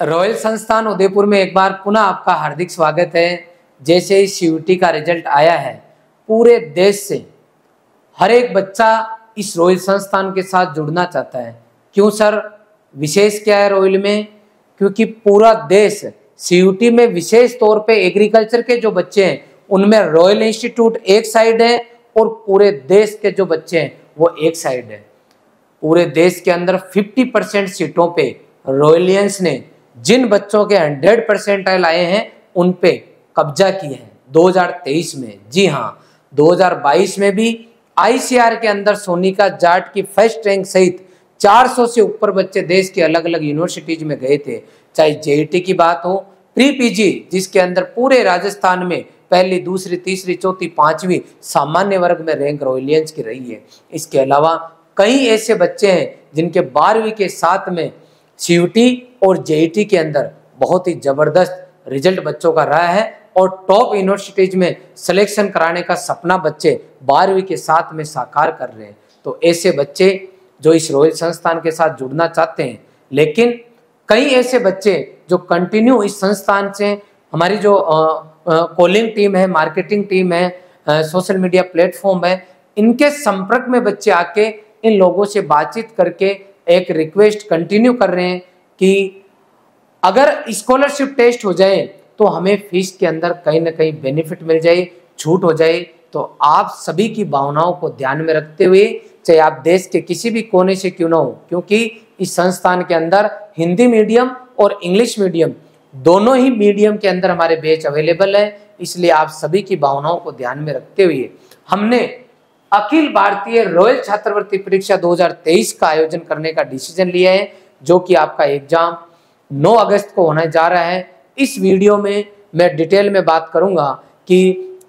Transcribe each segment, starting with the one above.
Royal संस्थान उदयपुर में एक बार पुनः आपका हार्दिक स्वागत है। जैसे ही सीयूटी का रिजल्ट आया है, पूरे देश से हर एक बच्चा इस रॉयल संस्थान के साथ जुड़ना चाहता है। क्यों सर, विशेष क्या है रॉयल में? क्योंकि पूरा देश सीयूटी में विशेष तौर पे एग्रीकल्चर के जो बच्चे हैं उनमें रॉयल इंस्टीट्यूट एक साइड है और पूरे देश के जो बच्चे हैं वो एक साइड है। पूरे देश के अंदर 50% सीटों पे रॉयलियंस ने जिन बच्चों के 100% आए हैं उन पे कब्जा किया है 2023 में। जी हाँ, 2022 में भी आईसीआर के अंदर सोनिका जाट की फर्स्ट रैंक सहित 400 से ऊपर बच्चे देश के अलग अलग यूनिवर्सिटीज में गए थे। चाहे जेईटी की बात हो, प्री पीजी जिसके अंदर पूरे राजस्थान में पहली, दूसरी, तीसरी, चौथी, पांचवी सामान्य वर्ग में रैंक रॉयलियंस की रही है। इसके अलावा कई ऐसे बच्चे हैं जिनके 12वीं के साथ में सीयूटी और जेईटी के अंदर बहुत ही जबरदस्त रिजल्ट बच्चों का रहा है और टॉप यूनिवर्सिटीज में सिलेक्शन कराने का सपना बच्चे 12वीं के साथ में साकार कर रहे हैं। तो ऐसे बच्चे जो इस रॉयल संस्थान के साथ जुड़ना चाहते हैं, लेकिन कई ऐसे बच्चे जो कंटिन्यू इस संस्थान से, हमारी जो कॉलिंग टीम है, मार्केटिंग टीम है, सोशल मीडिया प्लेटफॉर्म है, इनके संपर्क में बच्चे आके इन लोगों से बातचीत करके एक रिक्वेस्ट कंटिन्यू कर रहे हैं कि अगर स्कॉलरशिप टेस्ट हो जाए तो हमें फीस के अंदर कहीं ना कहीं बेनिफिट मिल जाए, छूट हो जाए। तो आप सभी की भावनाओं को ध्यान में रखते हुए, चाहे आप देश के किसी भी कोने से क्यों ना हो, क्योंकि इस संस्थान के अंदर हिंदी मीडियम और इंग्लिश मीडियम दोनों ही मीडियम के अंदर हमारे बैच अवेलेबल है। इसलिए आप सभी की भावनाओं को ध्यान में रखते हुए हमने अखिल भारतीय रॉयल छात्रवृत्ति परीक्षा 2023 का आयोजन करने का डिसीजन लिया है, जो कि आपका एग्जाम 9 अगस्त को होने जा रहा है। इस वीडियो में मैं डिटेल में बात करूंगा कि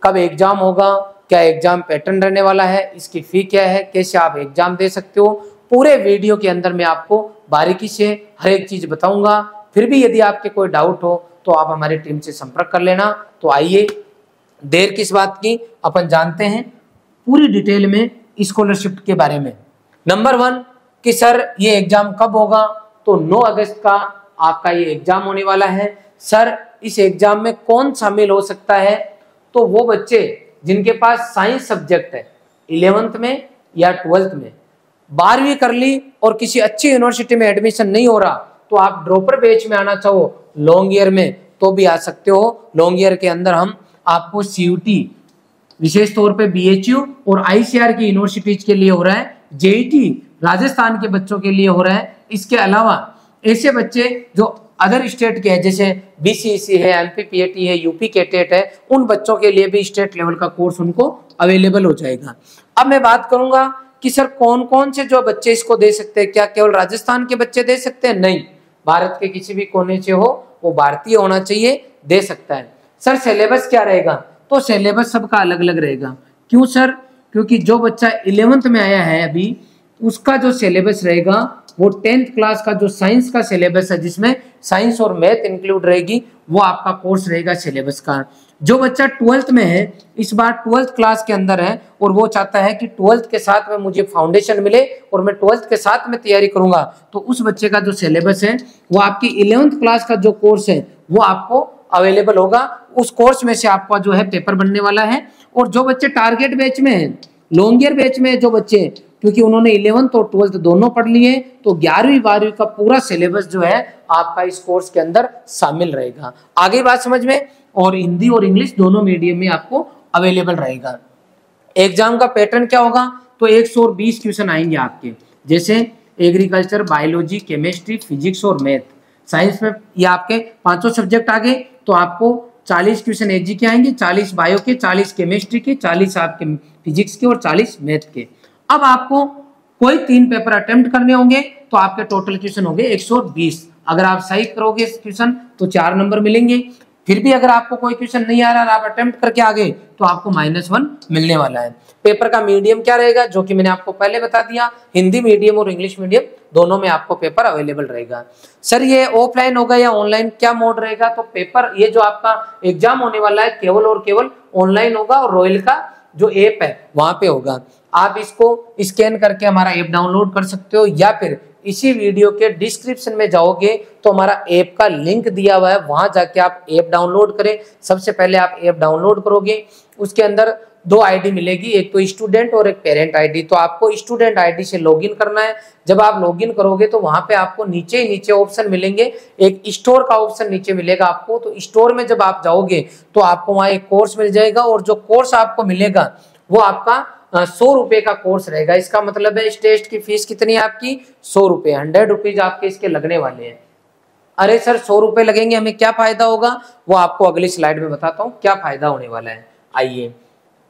कब एग्जाम होगा, क्या एग्जाम पैटर्न रहने वाला है, इसकी फी क्या है, कैसे आप एग्जाम दे सकते हो। पूरे वीडियो के अंदर मैं आपको बारीकी से हर एक चीज बताऊंगा। फिर भी यदि आपके कोई डाउट हो तो आप हमारी टीम से संपर्क कर लेना। तो आइए, देर किस बात की, अपन जानते हैं पूरी डिटेल में स्कॉलरशिप के बारे में। नंबर 1 कि सर ये एग्जाम कब होगा, तो 9 अगस्त का आपका ये एग्जाम होने वाला है। सर इस एग्जाम में कौन शामिल हो सकता है, तो वो बच्चे जिनके पास साइंस सब्जेक्ट है 11th में या 12th में, 12वीं कर ली और किसी अच्छी यूनिवर्सिटी में एडमिशन नहीं हो रहा तो आप ड्रॉपर बैच में आना चाहो लॉन्ग ईयर में तो भी आ सकते हो। लॉन्ग ईयर के अंदर हम आपको सीयूटी विशेष तौर पे बीएचयू और आईसीआर की यूनिवर्सिटीज के लिए हो रहा है, जेईटी राजस्थान के बच्चों के लिए हो रहा है। इसके अलावा ऐसे बच्चे जो अदर स्टेट के हैं, जैसे बीसीईसी है, एमपीपीएटी है, यूपी कैटेट है, उन बच्चों के लिए भी स्टेट लेवल का कोर्स उनको अवेलेबल हो जाएगा। अब मैं बात करूंगा कि सर कौन कौन से जो बच्चे इसको दे सकते हैं। क्या केवल राजस्थान के बच्चे दे सकते हैं? नहीं, भारत के किसी भी कोने से हो, वो भारतीय होना चाहिए, दे सकता है। सर सिलेबस क्या रहेगा, तो सिलेबस सबका अलग अलग रहेगा। क्यों सर? क्योंकि जो बच्चा 11th में आया है अभी, उसका जो सिलेबस रहेगा वो 10th क्लास का जो साइंस का सिलेबस है, जिसमें साइंस और मैथ इंक्लूड रहेगी, वो आपका कोर्स रहेगा सिलेबस का। जो बच्चा 12th में है, इस बार 12th क्लास के अंदर है और वो चाहता है कि 12th के साथ में मुझे फाउंडेशन मिले और मैं 12th के साथ में तैयारी करूंगा, तो उस बच्चे का जो सिलेबस है वो आपकी 11th क्लास का जो कोर्स है वो आपको अवेलेबल होगा। उस कोर्स में से आपका जो है पेपर बनने वाला है। और जो बच्चे टारगेट बैच में है, लॉन्ग ईयर बैच में जो बच्चे, क्योंकि उन्होंने 11th और 12th दोनों पढ़ लिए, तो 11वीं 12वीं का पूरा सिलेबस जो है आपका इस कोर्स के अंदर शामिल रहेगा। आगे बात समझ में, और हिंदी और इंग्लिश दोनों मीडियम में आपको अवेलेबल रहेगा। एग्जाम का पैटर्न क्या होगा, तो 120 क्वेश्चन आएंगे आपके, जैसे एग्रीकल्चर, बायोलॉजी, केमिस्ट्री, फिजिक्स और मैथ। साइंस में ये आपके 5 सब्जेक्ट आ गए, तो आपको 40 क्वेश्चन एजी के आएंगे, 40 बायो के, 40 केमिस्ट्री के, 40 आपके फिजिक्स के और 40 मैथ के। अब आपको कोई 3 पेपर अटेम्प्ट करने होंगे, तो आपके टोटल क्वेश्चन होंगे 120। अगर आप सही करोगे इस क्वेश्चन तो 4 नंबर मिलेंगे। फिर भी अगर आपको कोई क्वेश्चन नहीं आ रहा और आप अटेम्प्ट करके आ गए तो आपको -1 मिलने वाला है। पेपर का मीडियम क्या रहेगा, जो कि मैंने आपको पहले बता दिया, हिंदी मीडियम और इंग्लिश मीडियम दोनों में आपको पेपर अवेलेबल रहेगा। सर ये ऑफलाइन होगा या ऑनलाइन, क्या मोड रहेगा, तो पेपर, ये जो आपका एग्जाम होने वाला है केवल और केवल ऑनलाइन होगा और रॉयल का जो ऐप है वहां पे होगा। आप इसको स्कैन करके हमारा ऐप डाउनलोड कर सकते हो, या फिर इसी वीडियो के डिस्क्रिप्शन में जाओगे तो हमारा ऐप का लिंक दिया हुआ है, वहां जाके आप ऐप डाउनलोड करें। सबसे पहले आप ऐप डाउनलोड करोगे, उसके अंदर 2 आईडी मिलेगी, एक तो स्टूडेंट और एक पेरेंट आईडी। तो आपको स्टूडेंट आईडी से लॉगिन करना है। जब आप लॉगिन करोगे तो वहां पे आपको नीचे ही नीचे ऑप्शन मिलेंगे, एक स्टोर का ऑप्शन नीचे मिलेगा आपको। तो स्टोर में जब आप जाओगे तो आपको वहां एक कोर्स मिल जाएगा, और जो कोर्स आपको मिलेगा वो आपका 100 रुपए का कोर्स रहेगा। इसका मतलब है इस टेस्ट की फीस कितनी है आपकी? 100 रुपए, 100 रुपीज आपके इसके लगने वाले हैं। अरे सर 100 रुपए लगेंगे, हमें क्या फायदा होगा? वो आपको अगली स्लाइड में बताता हूँ क्या फायदा होने वाला है। आइए,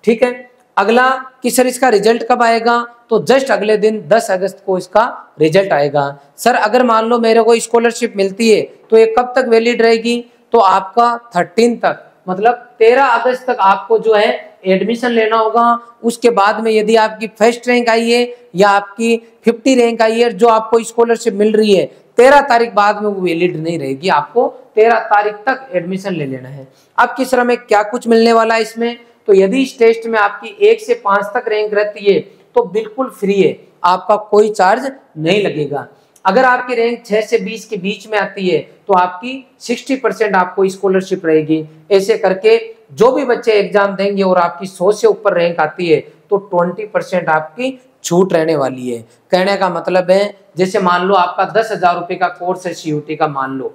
ठीक है। अगला कि सर इसका रिजल्ट कब आएगा? तो जस्ट अगले दिन 10 अगस्त को इसका रिजल्ट आएगा। सर अगर मान लो मेरे को स्कॉलरशिप मिलती है तो ये कब तक वैलिड रहेगी? तो आपका 13 तक, मतलब 13 अगस्त तक आपको जो है एडमिशन लेना होगा। उसके बाद में यदि आपकी फर्स्ट रैंक आई है या आपकी 50 रैंक आई है, जो आपको स्कॉलरशिप मिल रही है, 13 तारीख बाद में वो वैलिड नहीं रहेगी, आपको 13 तारीख तक एडमिशन ले लेना है। अब किस तरह में क्या कुछ मिलने वाला है इसमें? तो यदि इस टेस्ट में आपकी 1 से 5 तक रैंक रहती है तो बिल्कुल फ्री है, आपका कोई चार्ज नहीं लगेगा। अगर आपकी रैंक 6 से 20 के बीच में आती है तो आपकी 60% आपको स्कॉलरशिप रहेगी। ऐसे करके जो भी बच्चे एग्जाम देंगे और आपकी 100 से ऊपर रैंक आती है तो 20% आपकी छूट रहने वाली है। कहने का मतलब है जैसे मान लो आपका 10,000 रुपए का कोर्स है सीयूटी का, मान लो,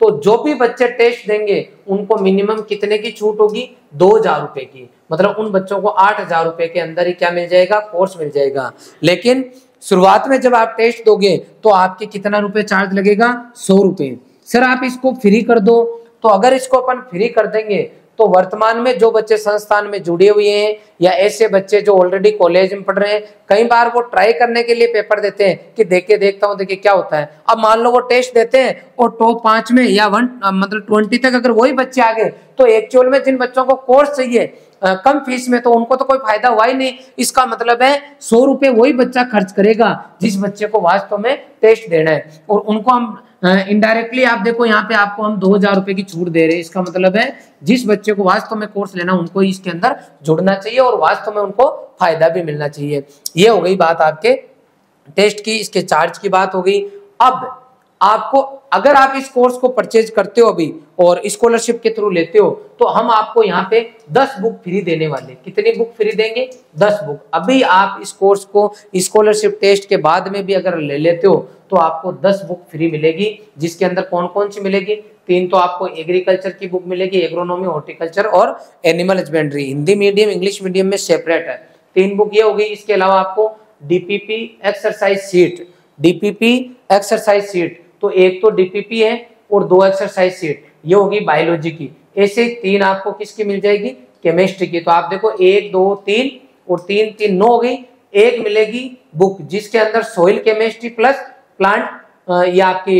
तो जो भी बच्चे टेस्ट देंगे उनको मिनिमम कितने की छूट होगी? 2,000 रुपए की। मतलब उन बच्चों को 8,000 रुपए के अंदर ही क्या मिल जाएगा? कोर्स मिल जाएगा। लेकिन शुरुआत में जब आप टेस्ट दोगे तो आपके कितना रुपए चार्ज लगेगा? 100 रुपए। सर आप इसको फ्री कर दो, तो अगर इसको अपन फ्री कर देंगे तो वर्तमान में जो बच्चे संस्थान में जुड़े हुए हैं या ऐसे बच्चे जो ऑलरेडी कॉलेज में पढ़ रहे हैं, कई बार वो ट्राई करने के लिए पेपर देते हैं कि देखता हूँ देखिए क्या होता है। अब मान लो वो टेस्ट देते हैं और टॉप 5 में या 1 मतलब 20 तक अगर वही बच्चे आ गए तो एक्चुअल में जिन बच्चों को कोर्स चाहिए कम फीस में, तो उनको तो कोई फायदा हुआ ही नहीं। इसका मतलब है 100 रुपए वही बच्चा खर्च करेगा जिस बच्चे को वास्तव में टेस्ट देना है, और उनको हम इनडायरेक्टली आप देखो यहाँ पे आपको हम 2,000 रुपए की छूट दे रहे हैं। इसका मतलब है जिस बच्चे को वास्तव में कोर्स लेना उनको ही इसके अंदर जुड़ना चाहिए और वास्तव में उनको फायदा भी मिलना चाहिए। ये हो गई बात आपके टेस्ट की, इसके चार्ज की बात हो गई। अब आपको अगर आप इस कोर्स को परचेज करते हो अभी और स्कॉलरशिप के थ्रू लेते हो तो हम आपको यहाँ पे 10 बुक फ्री देने वाले। कितनी बुक फ्री देंगे? 10 बुक। अभी आप इस कोर्स को स्कॉलरशिप टेस्ट के बाद में भी अगर ले लेते हो तो आपको 10 बुक फ्री मिलेगी, जिसके अंदर कौन कौन सी मिलेगी? 3 तो आपको एग्रीकल्चर की बुक मिलेगी, एग्रोनॉमी, हॉर्टिकल्चर और animal husbandry. Hindi medium, English medium में सेपरेट है 3 बुक ये हो गई। इसके अलावा आपको DPP exercise seat, DPP exercise seat, तो एक तो डीपीपी है और 2 एक्सरसाइज सीट, ये होगी बायोलॉजी की। ऐसे 3 आपको किसकी मिल जाएगी? केमिस्ट्री की। तो आप देखो 1 2 3 और 3 3 9 हो गई। एक मिलेगी बुक जिसके अंदर सोइल केमिस्ट्री प्लस प्लांट या आपकी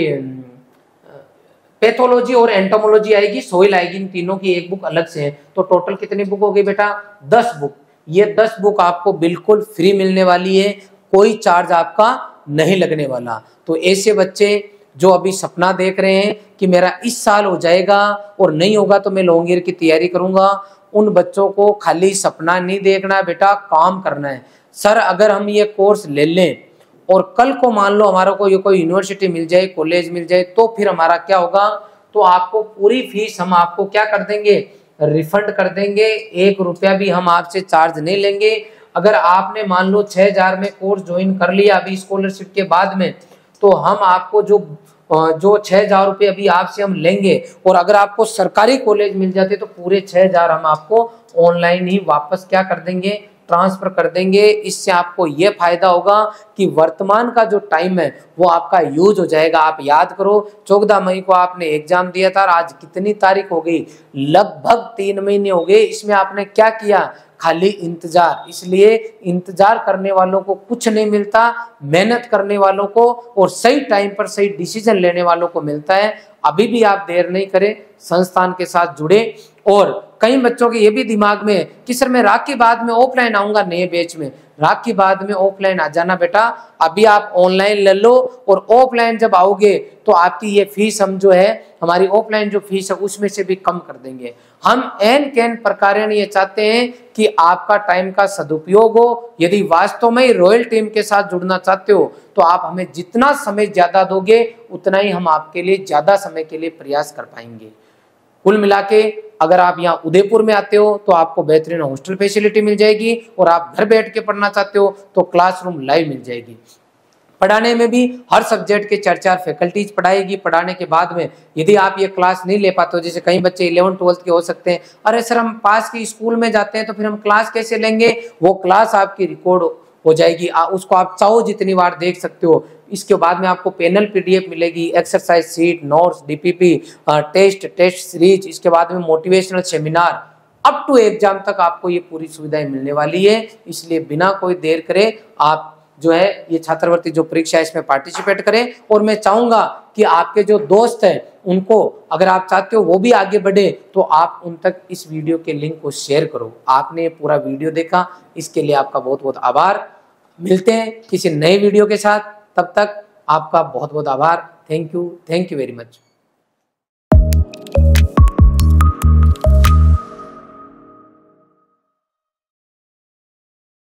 पैथोलॉजी और एंटोमोलॉजी आएगी, सोइल आएगी। इन तीनों की एक बुक अलग से है। तो टोटल कितनी बुक हो गई बेटा? 10 बुक। ये 10 बुक आपको बिल्कुल फ्री मिलने वाली है, कोई चार्ज आपका नहीं लगने वाला। तो ऐसे बच्चे जो अभी सपना देख रहे हैं कि मेरा इस साल हो जाएगा और नहीं होगा तो मैं लॉन्ग ईयर की तैयारी करूंगा, उन बच्चों को खाली सपना नहीं देखना है बेटा, काम करना है। सर अगर हम ये कोर्स ले लें और कल को मान लो हमारा को ये कोई यूनिवर्सिटी मिल जाए, कॉलेज मिल जाए, तो फिर हमारा क्या होगा? तो आपको पूरी फीस हम आपको क्या कर देंगे? रिफंड कर देंगे। 1 रुपया भी हम आपसे चार्ज नहीं लेंगे। अगर आपने मान लो 6,000 में कोर्स ज्वाइन कर लिया अभी स्कॉलरशिप के बाद में, तो हम आपको जो 6,000 रुपये अभी आपसे हम लेंगे, और अगर आपको सरकारी कॉलेज मिल जाते तो पूरे 6,000 हम आपको ऑनलाइन ही वापस क्या कर देंगे? ट्रांसफर कर देंगे। इससे आपको ये फायदा होगा कि वर्तमान का जो टाइम है वो आपका यूज हो जाएगा। आप याद करो 14 मई को आपने एग्जाम दिया था और आज कितनी तारीख हो गई? लगभग 3 महीने हो गए। इसमें आपने क्या किया? खाली इंतजार। इसलिए इंतजार करने वालों को कुछ नहीं मिलता, मेहनत करने वालों को और सही टाइम पर सही डिसीजन लेने वालों को मिलता है। अभी भी आप देर नहीं करें, संस्थान के साथ जुड़े। और कई बच्चों के ये भी दिमाग में कि सर मैं राखी बाद में ऑफलाइन आऊंगा नए बैच में। राखी बाद में ऑफलाइन आ जाना बेटा, अभी आप ऑनलाइन ले लो और ऑफलाइन जब आओगे तो आपकी ये फीस हम जो है, हमारी ऑफलाइन जो फीस है उसमें से भी कम कर देंगे। हम एन कैन प्रकार ये चाहते हैं कि आपका टाइम का सदुपयोग हो। यदि वास्तव में ही रॉयल टीम के साथ जुड़ना चाहते हो तो आप हमें जितना समय ज्यादा दोगे उतना ही हम आपके लिए ज्यादा समय के लिए प्रयास कर पाएंगे। कुल मिला के अगर आप यहाँ उदयपुर में आते हो तो आपको बेहतरीन हॉस्टल फैसिलिटी मिल जाएगी और आप घर बैठ के पढ़ना चाहते हो तो क्लासरूम लाइव मिल जाएगी। पढ़ाने में भी हर सब्जेक्ट के 4-4 फैकल्टीज पढ़ाएगी। पढ़ाने के बाद में यदि आप ये क्लास नहीं ले पाते हो, जैसे कई बच्चे 11th-12th के हो सकते हैं, अरे सर हम पास के स्कूल में जाते हैं तो फिर हम क्लास कैसे लेंगे, वो क्लास आपकी रिकॉर्ड हो जाएगी, उसको आप चाहो जितनी बार देख सकते हो। इसके बाद में आपको पैनल PDF मिलेगी, exercise sheet, notes, DPP, test series, इसके बाद में motivational seminar, up to exam तक आपको ये पूरी सुविधाएं मिलने वाली है। इसलिए बिना कोई देर करे आप जो है ये छात्रवृत्ति जो परीक्षा है इसमें पार्टिसिपेट करें। और मैं चाहूंगा कि आपके जो दोस्त हैं उनको अगर आप चाहते हो वो भी आगे बढ़े तो आप उन तक इस वीडियो के लिंक को शेयर करो। आपने पूरा वीडियो देखा, इसके लिए आपका बहुत बहुत आभार। मिलते हैं किसी नए वीडियो के साथ, तब तक आपका बहुत बहुत आभार। Thank you very much.